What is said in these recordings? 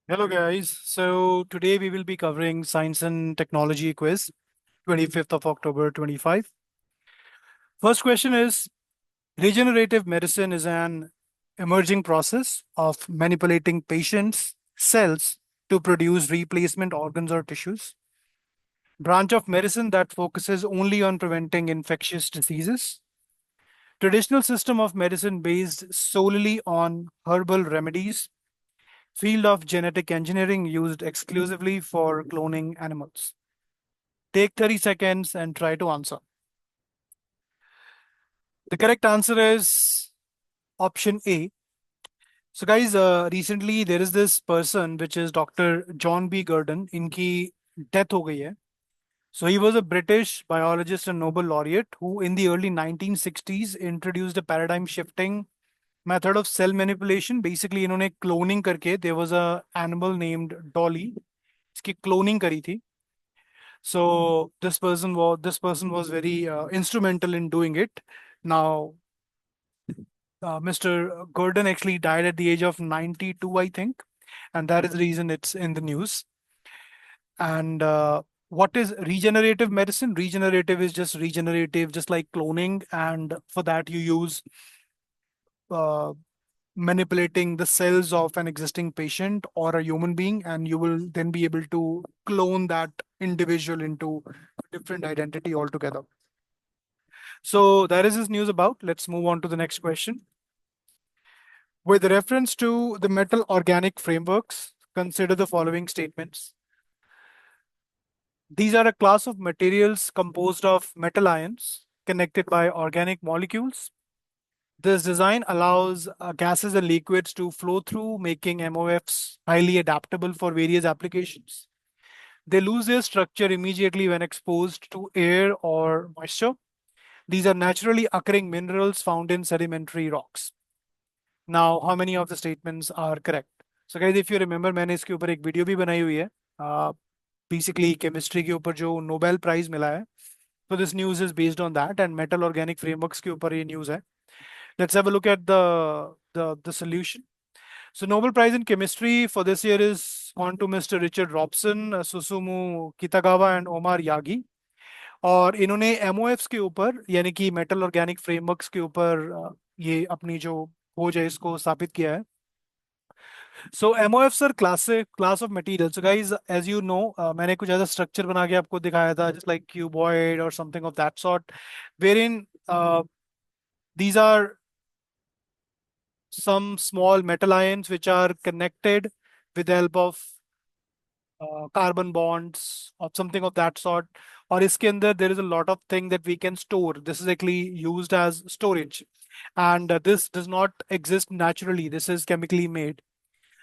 Hello guys. So today we will be covering Science and Technology quiz, 25th of October 25. First question is regenerative medicine is an emerging process of manipulating patients' cells to produce replacement organs or tissues. Branch of medicine that focuses only on preventing infectious diseases. Traditional system of medicine based solely on herbal remedies. Field of genetic engineering used exclusively for cloning animals. Take 30 seconds and try to answer. The correct answer is option A. So, guys, recently there is this person which is Dr. John B. Gurdon. इनकी death हो गई है. So he was a British biologist and Nobel laureate who, in the early 1960s, introduced a paradigm shifting method of cell manipulation. Basically, इन्होंने cloning करके there was a animal named Dolly. इसकी cloning करी थी. So this person was very instrumental in doing it. Now, Mr. Gordon actually died at the age of 92, I think, and that is the reason it's in the news. And what is regenerative medicine? Regenerative is just regenerative, just like cloning, and for that you use uh, manipulating the cells of an existing patient or a human being, and you will then be able to clone that individual into a different identity altogether. So that is this news about. Let's move on to the next question. With reference to the metal organic frameworks, consider the following statements. These are a class of materials composed of metal ions connected by organic molecules. This design allows gases and liquids to flow through, making MOFs highly adaptable for various applications. They lose their structure immediately when exposed to air or moisture. These are naturally occurring minerals found in sedimentary rocks. Now, how many of the statements are correct? So guys, if you remember, मैंने इसके ऊपर एक video भी बनाई हुई है. Basically, chemistry के ऊपर जो नोबेल प्राइज मिला है. So this news is based on that, and metal organic frameworks के ऊपर ये news है. Let's have a look at the solution. So Nobel Prize in Chemistry for this year is gone to Mr. Richard Robson, Susumu Kitagawa and Omar Yagi. और इन्होंने MOFs के ऊपर यानी कि मेटल ऑर्गेनिक फ्रेमवर्क्स के ऊपर ये अपनी जो खोज है इसको स्थापित किया है. So MOFs are class of materials. So guys, as you know, मैंने कुछ ऐसा स्ट्रक्चर बना के आपको दिखाया था, just like cuboid or something of that sort, wherein these are some small metal ions which are connected with the help of carbon bonds or something of that sort. और इसके अंदर there is a lot of thing that we can store. This is actually used as storage, and this does not exist naturally. This is chemically made.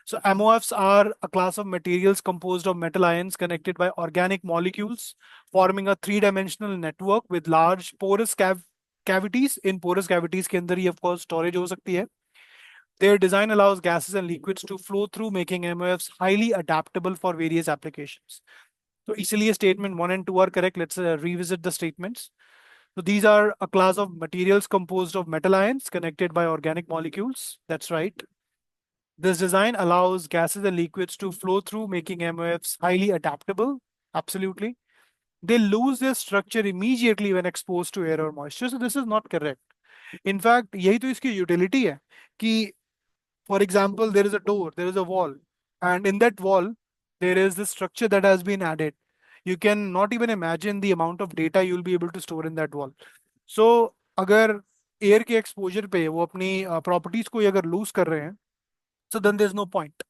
So MOFs are a class of materials composed of metal ions connected by organic molecules, forming a three-dimensional network with large porous cavities. In porous cavities के अंदर ही of course storage हो सकती है. Their design allows gases and liquids to flow through, making MOFs highly adaptable for various applications. So इसलिए statement 1 and 2 are correct. Let's revisit the statements. So these are a class of materials composed of metal ions connected by organic molecules. That's right. This design allows gases and liquids to flow through, making MOFs highly adaptable. Absolutely. They lose their structure immediately when exposed to air or moisture. So this is not correct. In fact, यही तो इसकी utility है कि, for example, there is a door, there is a wall, and in that wall, there is this structure that has been added. You can not even imagine the amount of data you'll be able to store in that wall. So, अगर air के exposure पे वो अपनी properties को ही अगर loose कर रहे हैं, so then there's no point.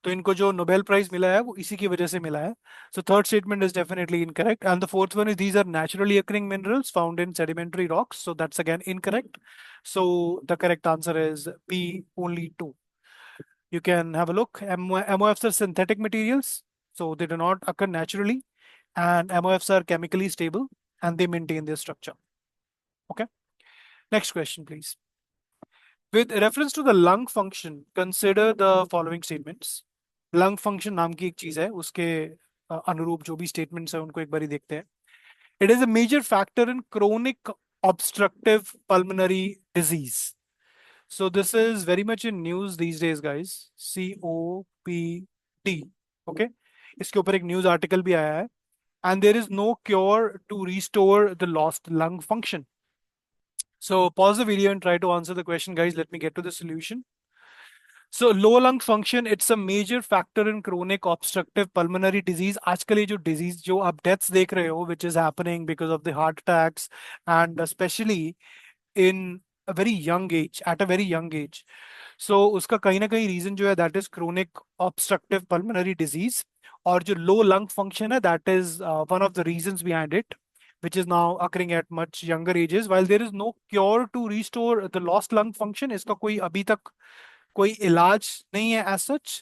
तो इनको जो नोबेल प्राइज मिला है वो इसी की वजह से मिला है. So third statement is definitely incorrect, and the fourth one is these are naturally occurring minerals found in sedimentary rocks. So that's again incorrect. So the correct answer is B, only two. You can have a look. MOFs are synthetic materials, so they do not occur naturally, and MOFs are chemically stable and they maintain their structure. Okay. Next question, please. With reference to the lung function, consider the following statements. Lung function नाम की एक चीज है, उसके अनुरूप जो भी statements है उनको एक बारी देखते हैं. It is a major factor in chronic obstructive pulmonary disease. So this is very much in news these days, guys. COPD. D. Okay, इसके ऊपर एक न्यूज आर्टिकल भी आया है। And there is no cure to restore the lost lung function. So pause the video and try to answer the question, guys. Let me get to the solution. So low lung function, it's a major factor in chronic obstructive pulmonary disease. आजकल ये जो disease जो आप deaths देख रहे हो, which is happening because of the heart attacks and especially in a very young age, at a very young age. So उसका कहीं ना कहीं reason जो है that is chronic obstructive pulmonary disease, और जो low lung function है that is one of the reasons behind it, which is now occurring at much younger ages. While there is no cure to restore the lost lung function, इसका कोई अभी तक कोई इलाज नहीं है as such,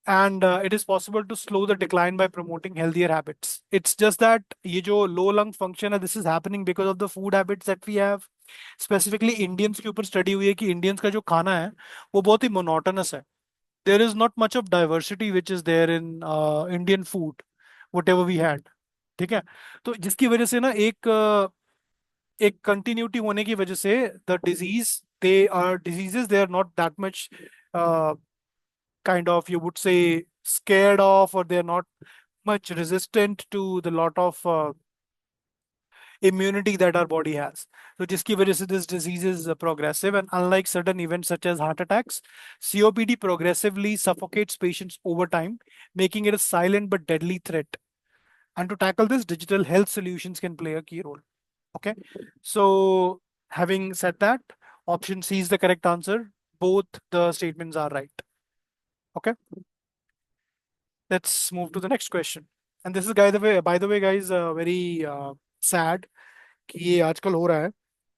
and it is possible to slow the decline by promoting healthier habits. It's just that ये जो low lung function है, this is happening because of the food habits that we have. Specifically Indians के ऊपर study हुई है कि Indians का जो खाना है वो बहुत ही monotonous है. There is not much of diversity which is there in Indian food, whatever we had. ठीक है, तो जिसकी वजह से ना एक कंटिन्यूटी होने की वजह से the disease they are diseases they are not that much kind of, you would say, scared of, or they're not much resistant to the lot of immunity that our body has. So jiski wajah se this disease is progressive, and unlike sudden events such as heart attacks, COPD progressively suffocates patients over time, making it a silent but deadly threat. And to tackle this, digital health solutions can play a key role. Okay, so having said that, option C is the correct answer. Both the statements are right. Okay, let's move to the next question. And this is, by the way, guys, very sad कि ये आजकल हो रहा है.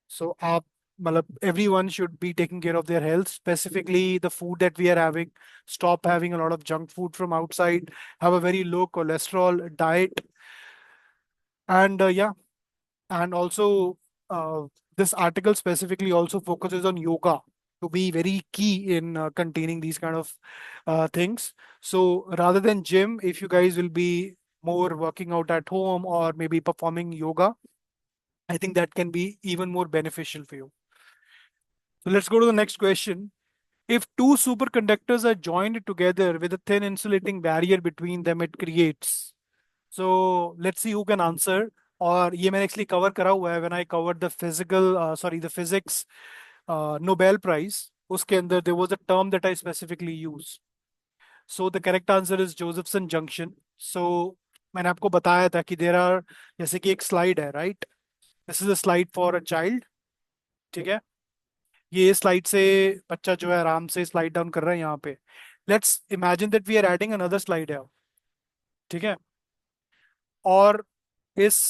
So आप मतलब everyone should be taking care of their health, specifically the food that we are having. Stop having a lot of junk food from outside. Have a very low cholesterol diet, and yeah, and also this article specifically also focuses on yoga to be very key in containing these kind of things. So rather than gym, if you guys will be more working out at home or maybe performing yoga, I think that can be even more beneficial for you. So let's go to the next question. If two superconductors are joined together with a thin insulating barrier between them, it creates. So let's see who can answer. और ये मैंने actually cover करा हुआ है when I covered the physical sorry the physics Nobel prize. उसके अंदर there was a term that I specifically use. So the correct answer is Josephson junction. So मैंने आपको बताया था कि देर आर, जैसे कि एक स्लाइड है, right? This is a slide for a child. ठीक है, ये स्लाइड से बच्चा जो है आराम से स्लाइड डाउन कर रहा है यहाँ पे. Let's imagine that we are adding another slide है. ठीक है, और इस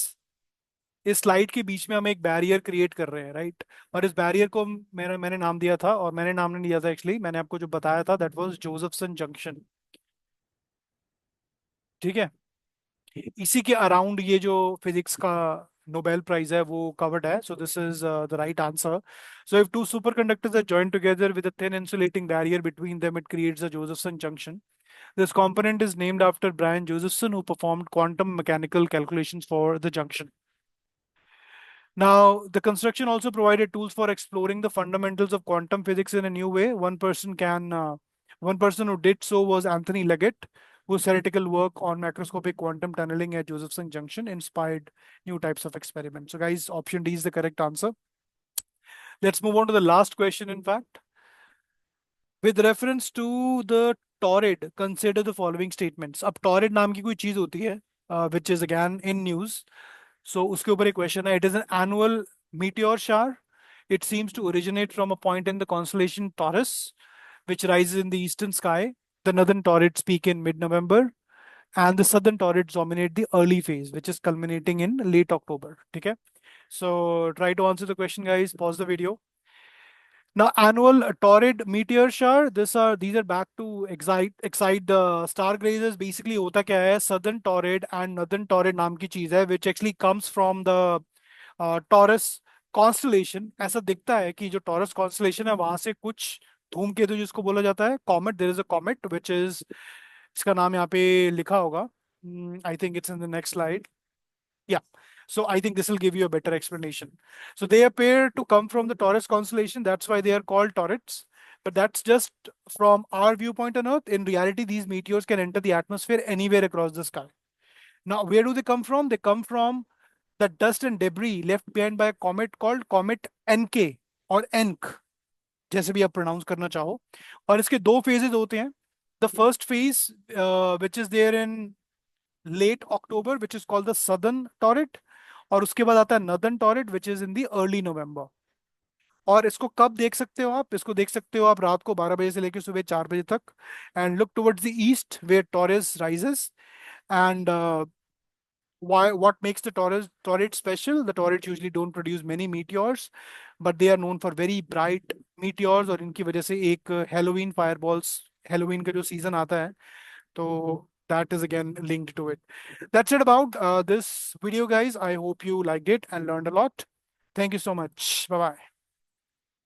इस स्लाइड के बीच में हम एक बैरियर क्रिएट कर रहे हैं, राइट? और इस बैरियर को मैंने मैंने नाम दिया था, और मैंने नाम नहीं दिया था एक्चुअली, मैंने आपको जो बताया था दैट वाज जोसेफसन जंक्शन. ठीक है, इसी के अराउंड ये जो फिजिक्स का नोबेल प्राइज है वो कवर्ड है. So this is the right answer. So if two super conductors are joined together with a thin insulating barrier between them, it creates a Josephson junction. This component is named after Brian Josephson, who performed quantum mechanical calculations for the junction. Now, the construction also provided tools for exploring the fundamentals of quantum physics in a new way. One person who did so was Anthony Leggett, whose theoretical work on macroscopic quantum tunneling at Josephson Junction inspired new types of experiments. So, guys, option D is the correct answer. Let's move on to the last question, in fact. With reference to the torrid, consider the following statements. अब torrid नाम की कोई चीज होती है, which is again in news. So उसके ऊपर एक question है. It is an annual meteor shower. It seems to originate from a point in the constellation Taurus, which rises in the eastern sky. The northern torrids peak in mid-November, and the southern torrids dominate the early phase, which is culminating in late October. ठीक है? So try to answer the question, guys. Pause the video. Now, annual torrid meteor shower. These are back to excite the star gazers. Basically, होता क्या है? Southern torrid and northern torrid नाम की चीज है, which actually comes from the Taurus constellation. ऐसा दिखता है कि जो Taurus constellation है वहां से कुछ धूमकेतु जिसको बोला जाता है comet. There is a comet which is, इसका नाम यहाँ पे लिखा होगा. I think it's in the next slide. Yeah. So I think this will give you a better explanation. So they appear to come from the Taurus constellation. That's why they are called Taurids. But that's just from our viewpoint on Earth. In reality, these meteors can enter the atmosphere anywhere across the sky. Now, where do they come from? They come from the dust and debris left behind by a comet called Comet NK or ENK, जैसे भी आप pronounce करना चाहो. और इसके दो phases होते हैं. The first phase, which is there in late October, which is called the Southern Torrid, और उसके बाद आता है Northern Torrid, which is in the early November. और इसको कब देख सकते हो आप? इसको देख सकते हो आप रात को 12 बजे से लेकर सुबह 4 बजे तक. And look towards the east where Taurus rises. And why what makes the torrid special? The torrids usually don't produce many meteors, but they are known for very bright meteors. और इनकी वजह से एक Halloween fireballs, Halloween का जो season आता है, तो that is again linked to it. That's it about this video, guys. I hope you liked it and learned a lot. Thank you so much. Bye bye.